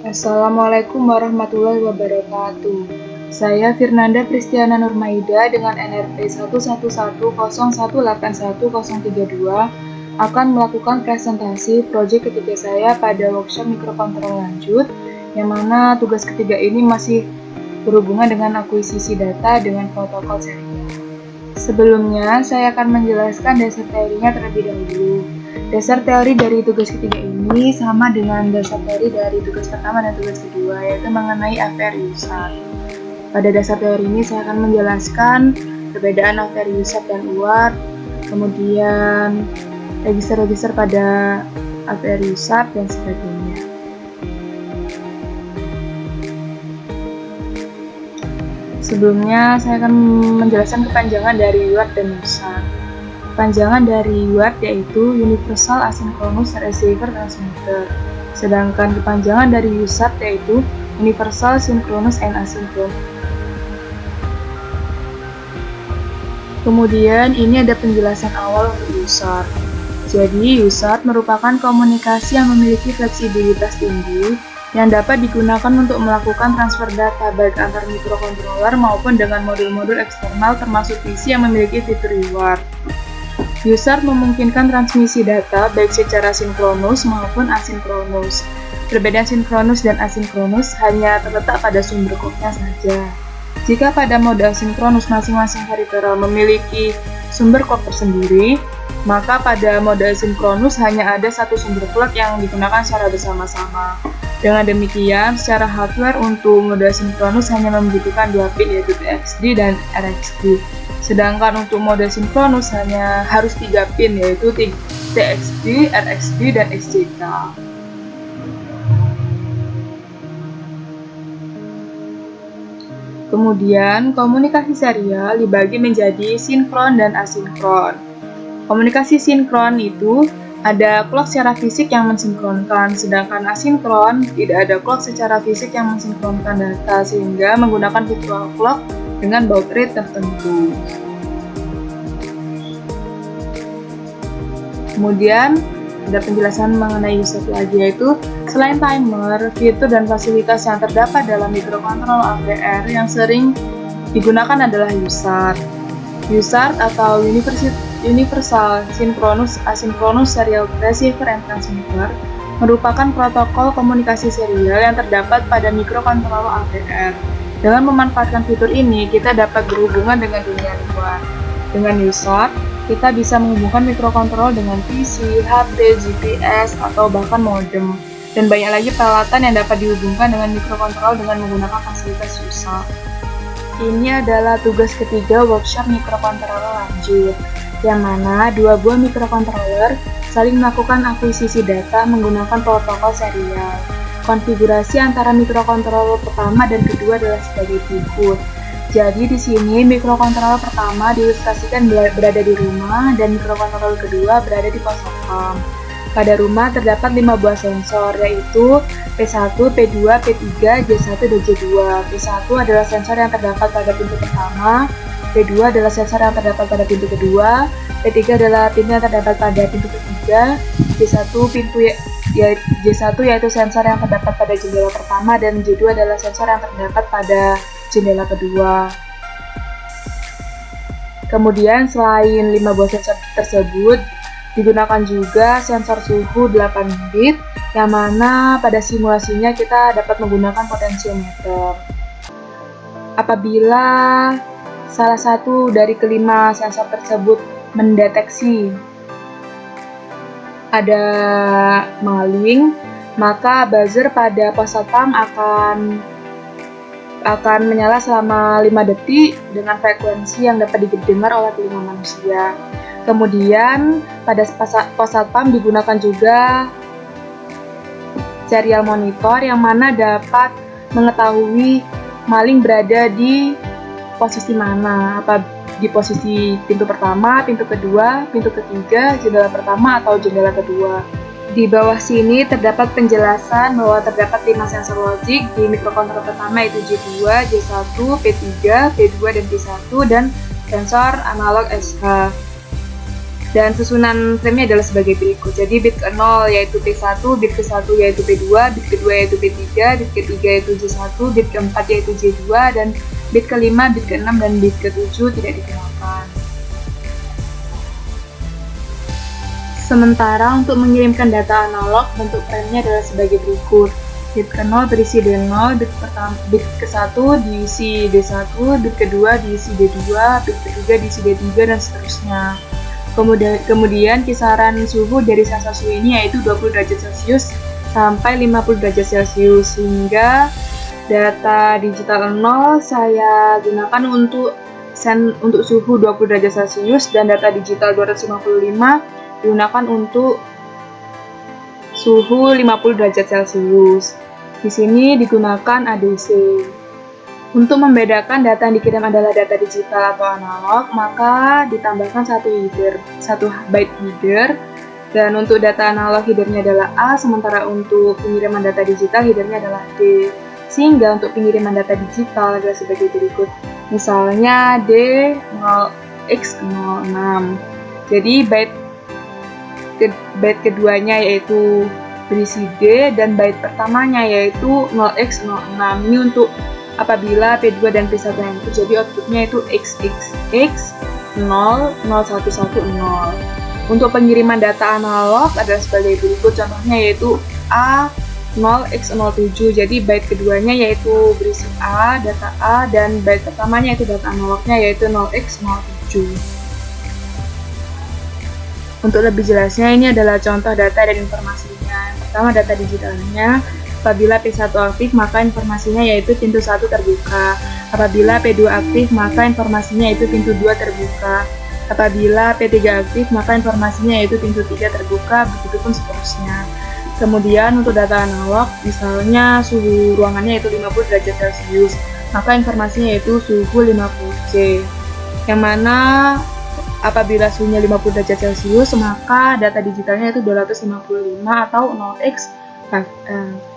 Assalamualaikum warahmatullahi wabarakatuh. Saya Firnanda Pristiana Nurmaida dengan NRP 11101181032 akan melakukan presentasi proyek ketiga saya pada workshop mikrokontrol lanjut, yang mana tugas ketiga ini masih berhubungan dengan akuisisi data dengan protokol serial. Sebelumnya, saya akan menjelaskan dasar teorinya terlebih dahulu. Dasar teori dari tugas ketiga ini sama dengan dasar teori dari tugas pertama dan tugas kedua, yaitu mengenai AVR USAT. Pada dasar teori ini saya akan menjelaskan perbedaan AVR USAT dan UART, kemudian register-register pada AVR USAT dan sebagainya. Sebelumnya, saya akan menjelaskan kepanjangan dari UART dan USAT. Kepanjangan dari UART yaitu Universal Asynchronous Receiver Transmitter, sedangkan kepanjangan dari USAT yaitu Universal Synchronous and Asynchronous. Kemudian ini ada penjelasan awal untuk USAT. Jadi, USAT merupakan komunikasi yang memiliki fleksibilitas tinggi yang dapat digunakan untuk melakukan transfer data baik antar mikrokontroler maupun dengan modul-modul eksternal termasuk PC yang memiliki fitur UART. USART memungkinkan transmisi data baik secara sinkronus maupun asinkronus. Perbedaan sinkronus dan asinkronus hanya terletak pada sumber clock-nya saja. Jika pada mode asinkronus masing-masing peripheral memiliki sumber clock tersendiri, maka pada mode asinkronus hanya ada satu sumber clock yang digunakan secara bersama-sama. Dengan demikian, secara hardware untuk mode asinkronus hanya membutuhkan dua pin yaitu TXD dan RXD. Sedangkan untuk mode sinkronus hanya harus 3 pin yaitu TXD, RXD, dan XJK. Kemudian, komunikasi serial dibagi menjadi sinkron dan asinkron. Komunikasi sinkron itu ada clock secara fisik yang mensinkronkan, sedangkan asinkron tidak ada clock secara fisik yang mensinkronkan data sehingga menggunakan virtual clock dengan baud rate tertentu. Kemudian ada penjelasan mengenai USAT lagi, yaitu selain timer, fitur dan fasilitas yang terdapat dalam mikrokontrol AVR yang sering digunakan adalah USAT. USAT atau Universal Synchronous Asynchronous Serial Receiver and Transmitter merupakan protokol komunikasi serial yang terdapat pada mikrokontrol AVR. Dengan memanfaatkan fitur ini, kita dapat berhubungan dengan dunia luar. Dengan USAT, kita bisa menghubungkan mikrokontrol dengan PC, HP, GPS, atau bahkan modem. Dan banyak lagi peralatan yang dapat dihubungkan dengan mikrokontrol dengan menggunakan fasilitas USAT. Ini adalah tugas ketiga workshop mikrokontroler lanjut, yang mana dua buah mikrokontroler saling melakukan akuisisi data menggunakan protokol serial. Konfigurasi antara mikrokontroler pertama dan kedua adalah sebagai berikut. Jadi di sini mikrokontroler pertama diilustrasikan berada di rumah dan mikrokontroler kedua berada di pos satpam. Pada rumah terdapat 5 buah sensor, yaitu P1, P2, P3, J1, dan J2. P1 adalah sensor yang terdapat pada pintu pertama, P2 adalah sensor yang terdapat pada pintu kedua, P3 adalah pintu yang terdapat pada pintu ketiga, J1 yaitu sensor yang terdapat pada jendela pertama, dan J2 adalah sensor yang terdapat pada jendela kedua. Kemudian selain 5 buah sensor tersebut, digunakan juga sensor suhu 8 bit, yang mana pada simulasinya kita dapat menggunakan potensiometer. Apabila salah satu dari kelima sensor tersebut mendeteksi ada maling, maka buzzer pada pos satpam akan menyala selama 5 detik dengan frekuensi yang dapat didengar oleh telinga manusia. Kemudian pada pos satpam digunakan juga serial monitor yang mana dapat mengetahui maling berada di posisi mana, apa di posisi pintu pertama, pintu kedua, pintu ketiga, jendela pertama atau jendela kedua. Di bawah sini terdapat penjelasan bahwa terdapat 5 sensor logik di mikrokontroler pertama yaitu J2, J1, P3, P2, dan P1 dan sensor analog SH. Dan susunan framenya adalah sebagai berikut. Jadi bit ke-0 yaitu P1, bit ke-1 yaitu P2, bit ke-2 yaitu P3, bit ke-3 yaitu J1, bit ke-4 yaitu J2, dan bit ke-5, bit ke-6, dan bit ke-7 tidak digunakan. Sementara untuk mengirimkan data analog, bentuk framenya adalah sebagai berikut. Bit ke-0 berisi D0, bit ke-1 diisi D1, bit ke-2 diisi D2, bit ke-3 diisi D3, dan seterusnya. Kemudian kisaran suhu dari sensor suhu ini yaitu 20 derajat Celcius sampai 50 derajat Celcius, sehingga data digital 0 saya gunakan untuk suhu 20 derajat Celcius, dan data digital 255 digunakan untuk suhu 50 derajat Celcius. Di sini digunakan ADC. Untuk membedakan data yang dikirim adalah data digital atau analog, maka ditambahkan satu byte header, dan untuk data analog headernya adalah A, sementara untuk pengiriman data digital headernya adalah D. Sehingga untuk pengiriman data digital adalah sebagai berikut. Misalnya D0x06. Jadi byte keduanya yaitu berisi D, dan byte pertamanya yaitu 0x06. Ini untuk apabila P2 dan P1 yang itu, jadi outputnya itu XXX 00110. Untuk pengiriman data analog adalah sebagai berikut, contohnya yaitu A0x07. Jadi byte keduanya yaitu berisi A, data A, dan byte pertamanya yaitu data analognya yaitu 0x07. Untuk lebih jelasnya, ini adalah contoh data dan informasinya. Yang pertama, data digitalnya. Apabila P1 aktif, maka informasinya yaitu pintu 1 terbuka. Apabila P2 aktif, maka informasinya yaitu pintu 2 terbuka. Apabila P3 aktif, maka informasinya yaitu pintu 3 terbuka, begitupun seterusnya. Kemudian untuk data analog, misalnya suhu ruangannya yaitu 50 derajat Celcius, maka informasinya yaitu suhu 50C. Yang mana apabila suhunya 50 derajat Celcius, maka data digitalnya itu 255 atau 0x5M.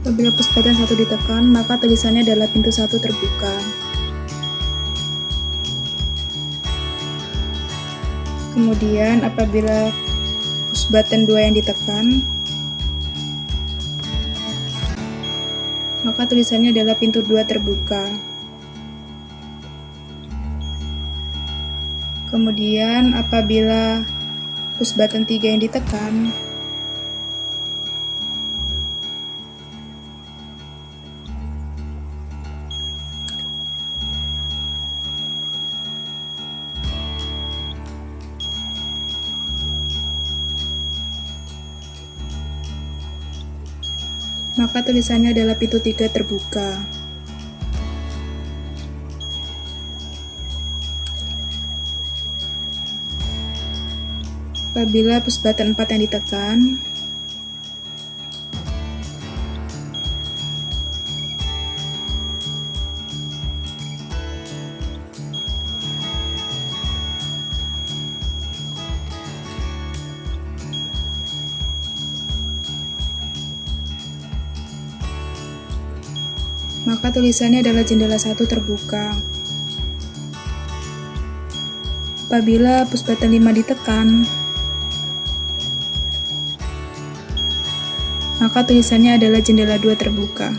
Apabila push button 1 ditekan, maka tulisannya adalah pintu 1 terbuka. Kemudian apabila push button 2 yang ditekan, maka tulisannya adalah pintu 2 terbuka. Kemudian apabila push button 3 yang ditekan, maka tulisannya adalah pintu 3 terbuka. Apabila push button 4 yang ditekan, maka tulisannya adalah jendela 1 terbuka. Apabila push button 5 ditekan, maka tulisannya adalah jendela 2 terbuka.